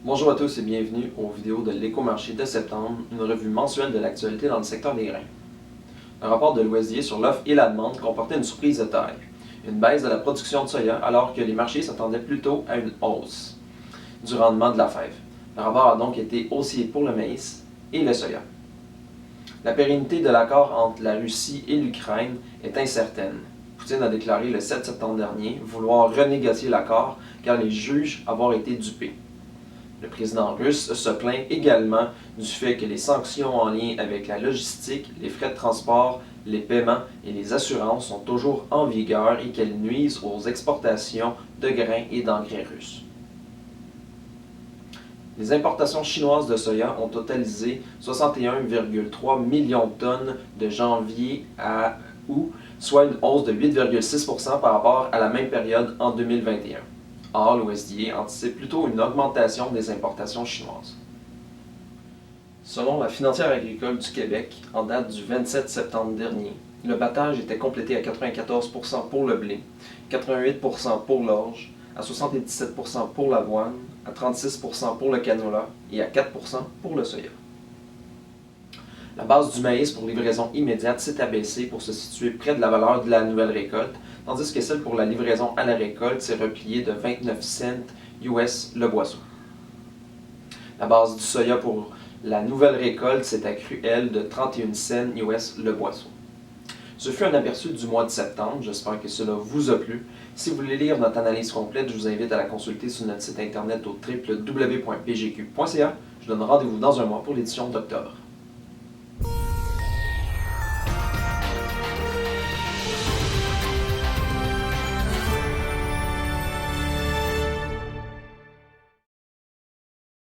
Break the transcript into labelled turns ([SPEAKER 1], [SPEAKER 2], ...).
[SPEAKER 1] Bonjour à tous et bienvenue aux vidéos de l'Écomarché de septembre, une revue mensuelle de l'actualité dans le secteur des grains. Un rapport de l'OSDA sur l'offre et la demande comportait une surprise de taille. Une baisse de la production de soya alors que les marchés s'attendaient plutôt à une hausse du rendement de la fève. Le rapport a donc été haussier pour le maïs et le soya. La pérennité de l'accord entre la Russie et l'Ukraine est incertaine. Poutine a déclaré le 7 septembre dernier vouloir renégocier l'accord car il juge avoir été dupé. Le président russe se plaint également du fait que les sanctions en lien avec la logistique, les frais de transport, les paiements et les assurances sont toujours en vigueur et qu'elles nuisent aux exportations de grains et d'engrais russes. Les importations chinoises de soya ont totalisé 61,3 millions de tonnes de janvier à août, soit une hausse de 8,6% par rapport à la même période en 2021. Or, l'OSDA anticipe plutôt une augmentation des importations chinoises. Selon la Financière agricole du Québec, en date du 27 septembre dernier, le battage était complété à 94% pour le blé, 88% pour l'orge, à 77% pour l'avoine, à 36% pour le canola et à 4% pour le soya. La base du maïs pour livraison immédiate s'est abaissée pour se situer près de la valeur de la nouvelle récolte, tandis que celle pour la livraison à la récolte s'est repliée de 29 cents US le boisseau. La base du soya pour la nouvelle récolte s'est accrue, elle, de 31 cents US le boisseau. Ce fut un aperçu du mois de septembre, j'espère que cela vous a plu. Si vous voulez lire notre analyse complète, je vous invite à la consulter sur notre site internet au www.pgq.ca. Je vous donne rendez-vous dans un mois pour l'édition d'octobre.